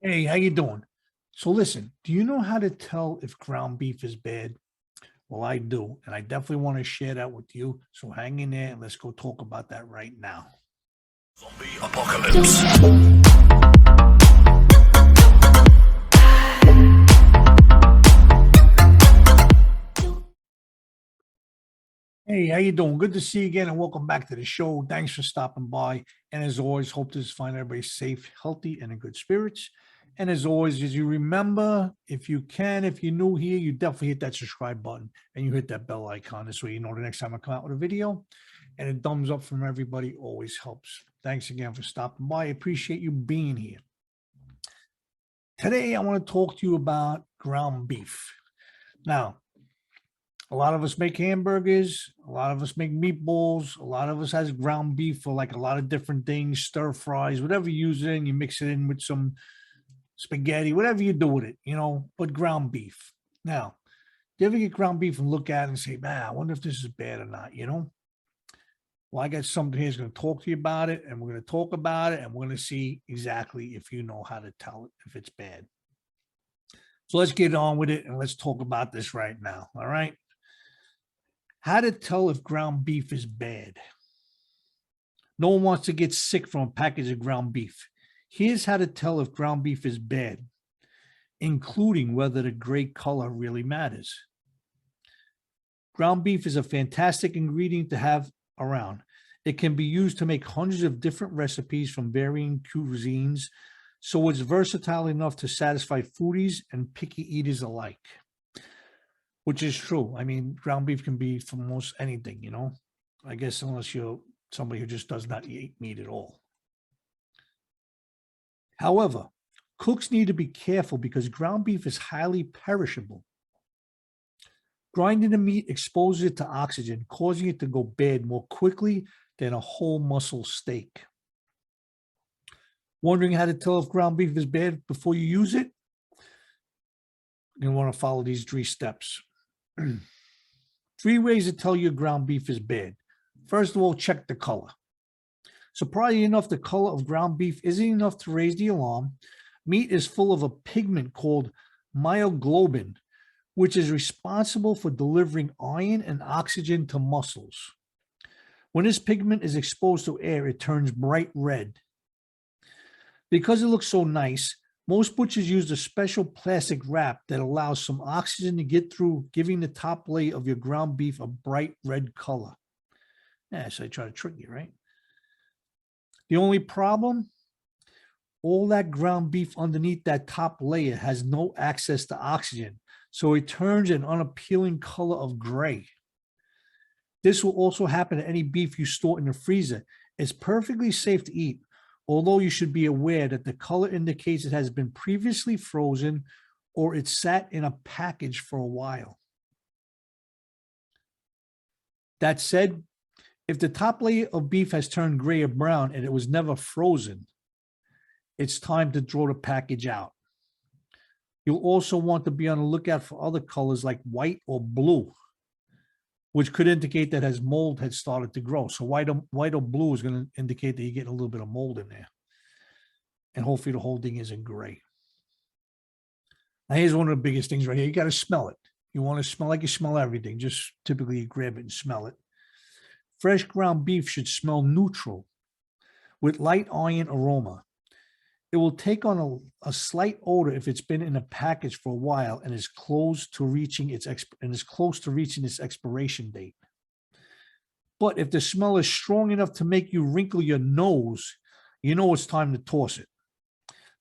Hey, how you doing? So listen, do you know how to tell if ground beef is bad? Well, I do, and I definitely want to share that with you. So hang in there and let's go talk about that right now. Zombie apocalypse. Hey, how you doing? Good to see you again and welcome back to the show. Thanks for stopping by. And as always, hope to find everybody safe, healthy, and in good spirits. And as always, as you remember, if you can, if you're new here, you definitely hit that subscribe button and you hit that bell icon. This way you know the next time I come out with a video. And a thumbs up from everybody always helps. Thanks again for stopping by. I appreciate you being here. Today, I want to talk to you about ground beef. Now, a lot of us make hamburgers, a lot of us make meatballs, a lot of us has ground beef for like a lot of different things, stir fries, whatever you use it in, you mix it in with some spaghetti, whatever you do with it, but ground beef. Now, do you ever get ground beef and look at it and say, man, I wonder if this is bad or not? Well, I got something here that's going to talk to you about it, and we're going to talk about it, and we're going to see exactly if you know how to tell it if it's bad. So let's get on with it, and let's talk about this right now, all right? How to tell if ground beef is bad. No one wants to get sick from a package of ground beef. Here's how to tell if ground beef is bad, including whether the gray color really matters. Ground beef is a fantastic ingredient to have around. It can be used to make hundreds of different recipes from varying cuisines, so it's versatile enough to satisfy foodies and picky eaters alike. Which is true. I mean, ground beef can be from most anything, I guess unless you're somebody who just does not eat meat at all. However, cooks need to be careful because ground beef is highly perishable. Grinding the meat exposes it to oxygen, causing it to go bad more quickly than a whole muscle steak. Wondering how to tell if ground beef is bad before you use it? You're going to want to follow these 3 steps. 3 ways to tell your ground beef is bad. First of all, check the color. Surprisingly enough, the color of ground beef isn't enough to raise the alarm. Meat is full of a pigment called myoglobin, which is responsible for delivering iron and oxygen to muscles. When this pigment is exposed to air, it turns bright red. Because it looks so nice, most butchers use a special plastic wrap that allows some oxygen to get through, giving the top layer of your ground beef a bright red color. Yeah, so they try to trick you, right? The only problem, all that ground beef underneath that top layer has no access to oxygen, so it turns an unappealing color of gray. This will also happen to any beef you store in the freezer. It's perfectly safe to eat, although you should be aware that the color indicates it has been previously frozen or it sat in a package for a while. That said, if the top layer of beef has turned gray or brown and it was never frozen, it's time to throw the package out. You'll also want to be on the lookout for other colors like white or blue, which could indicate that as mold had started to grow. So white or blue is going to indicate that you're getting a little bit of mold in there. And hopefully the whole thing isn't gray. Now here's one of the biggest things right here. You got to smell it. You want to smell like you smell everything. Just typically you grab it and smell it. Fresh ground beef should smell neutral with light onion aroma. It will take on a slight odor if it's been in a package for a while and is close to reaching its expiration date. But if the smell is strong enough to make you wrinkle your nose, you know it's time to toss it.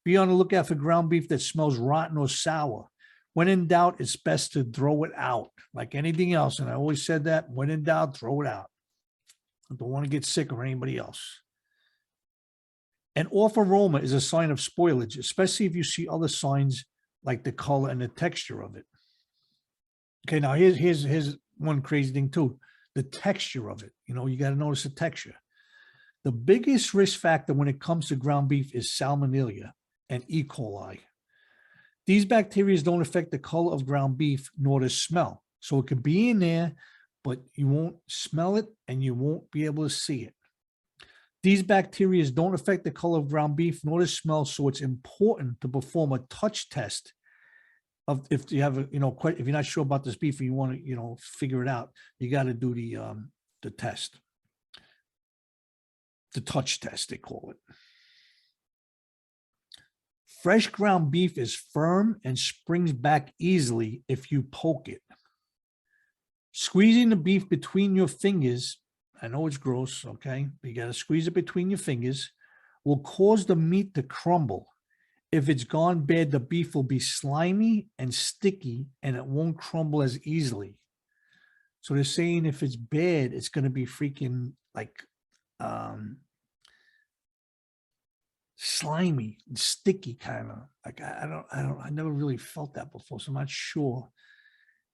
Be on the lookout for ground beef that smells rotten or sour. When in doubt, it's best to throw it out. Like anything else, and I always said that, when in doubt, throw it out. I don't want to get sick or anybody else. An off aroma is a sign of spoilage, especially if you see other signs like the color and the texture of it. Okay, now here's one crazy thing too. The texture of it. You got to notice the texture. The biggest risk factor when it comes to ground beef is Salmonella and E. coli. These bacteria don't affect the color of ground beef nor the smell. So it could be in there, but you won't smell it and you won't be able to see it. These bacteria don't affect the color of ground beef nor the smell, so it's important to perform a touch test of if you have a, if you're not sure about this beef and you want to, figure it out, you got to do the test. The touch test, they call it. Fresh ground beef is firm and springs back easily if you poke it. Squeezing the beef between your fingers, I know it's gross, okay? But you got to squeeze it between your fingers, will cause the meat to crumble. If it's gone bad, the beef will be slimy and sticky and it won't crumble as easily. So they're saying if it's bad, it's going to be freaking like slimy and sticky, kind of like I never really felt that before, so I'm not sure.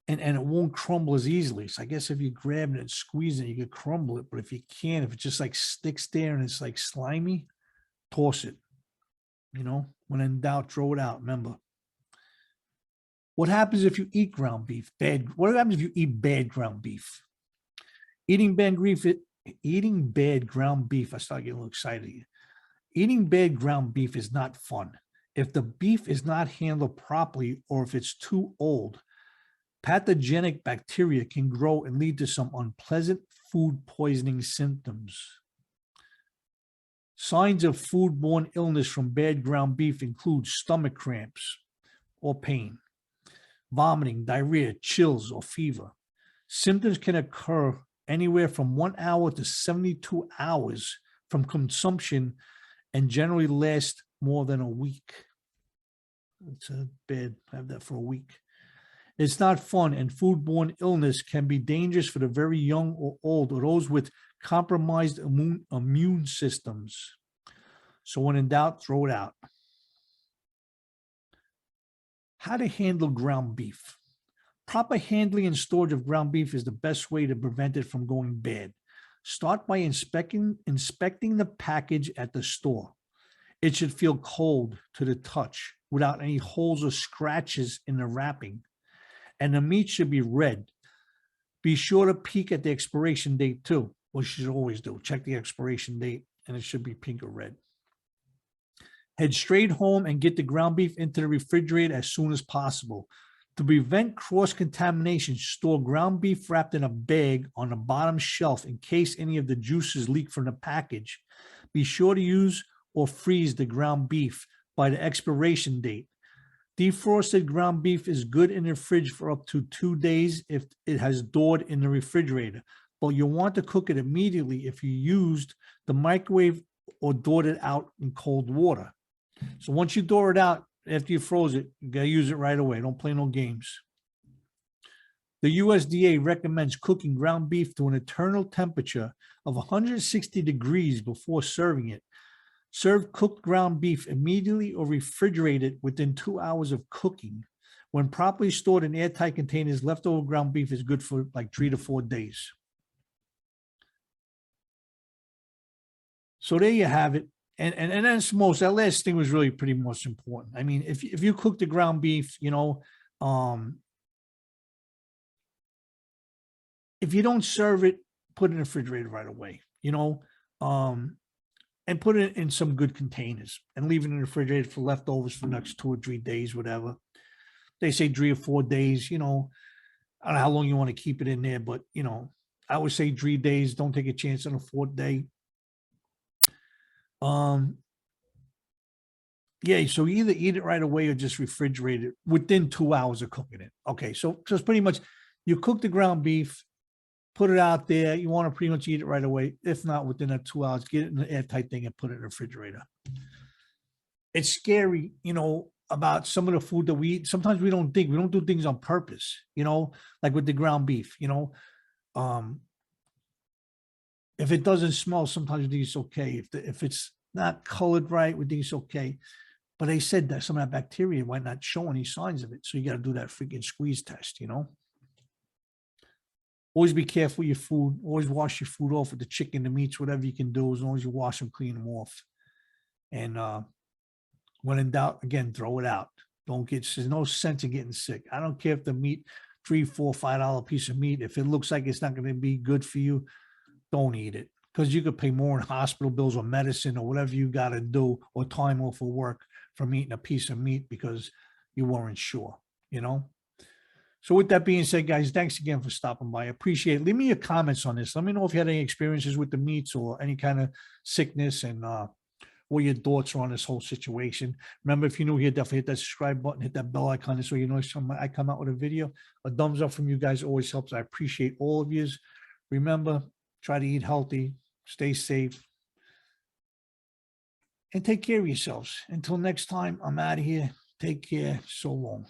And it won't crumble as easily. So I guess if you grab it and squeeze it, you could crumble it. But if you can't, if it just like sticks there and it's like slimy, toss it. When in doubt, throw it out. Remember. What happens if you eat ground beef? What happens if you eat bad ground beef? Eating bad ground beef. I start getting a little excited. Eating bad ground beef is not fun. If the beef is not handled properly or if it's too old, pathogenic bacteria can grow and lead to some unpleasant food poisoning symptoms. Signs of foodborne illness from bad ground beef include stomach cramps or pain, vomiting, diarrhea, chills, or fever. Symptoms can occur anywhere from 1 hour to 72 hours from consumption and generally last more than a week. It's bad. Have that for a week. It's not fun, and foodborne illness can be dangerous for the very young or old or those with compromised immune systems. So when in doubt, throw it out. How to handle ground beef. Proper handling and storage of ground beef is the best way to prevent it from going bad. Start by inspecting the package at the store. It should feel cold to the touch without any holes or scratches in the wrapping. And the meat should be red. Be sure to peek at the expiration date too, which you should always do. Check the expiration date and it should be pink or red. Head straight home and get the ground beef into the refrigerator as soon as possible. To prevent cross-contamination, store ground beef wrapped in a bag on the bottom shelf in case any of the juices leak from the package. Be sure to use or freeze the ground beef by the expiration date. Defrosted ground beef is good in the fridge for up to 2 days if it has thawed in the refrigerator, but you'll want to cook it immediately if you used the microwave or thawed it out in cold water. So once you thaw it out, after you froze it, you gotta use it right away. Don't play no games. The USDA recommends cooking ground beef to an internal temperature of 160 degrees before serving it. Serve cooked ground beef immediately or refrigerate it within 2 hours of cooking. When properly stored in airtight containers, leftover ground beef is good for like 3 to 4 days. So there you have it. And that's that last thing was really pretty most important. I mean, if you cook the ground beef, if you don't serve it, put it in the refrigerator right away, and put it in some good containers and leave it in the refrigerator for leftovers for the next 2 or 3 days, whatever. They say 3 or 4 days, I don't know how long you want to keep it in there, but, I would say 3 days. Don't take a chance on a 4th day. Yeah, so either eat it right away or just refrigerate it within 2 hours of cooking it. Okay, so it's pretty much, you cook the ground beef, put it out there. You want to pretty much eat it right away. If not, within that 2 hours, get it in an airtight thing and put it in the refrigerator. It's scary, about some of the food that we eat. Sometimes we don't do things on purpose, like with the ground beef, if it doesn't smell, sometimes we think it's okay. If it's not colored right, we think it's okay. But they said that some of that bacteria might not show any signs of it. So you got to do that freaking squeeze test, Always be careful with your food. Always wash your food off with the chicken, the meats, whatever you can do, as long as you wash them, clean them off. And when in doubt, again, throw it out. There's no sense in getting sick. I don't care if the meat, $3, $4, $5 piece of meat, if it looks like it's not going to be good for you, don't eat it. because you could pay more in hospital bills or medicine or whatever you got to do, or time off of work from eating a piece of meat because you weren't sure, you know? So with that being said, guys, thanks again for stopping by. I appreciate it. Leave me your comments on this. Let me know if you had any experiences with the meats or any kind of sickness, and what your thoughts are on this whole situation. Remember, if you're new here, definitely hit that subscribe button, hit that bell icon so you know I come out with a video. A thumbs up from you guys always helps. I appreciate all of yous. Remember, try to eat healthy, stay safe, and take care of yourselves. Until next time, I'm out of here. Take care. So long.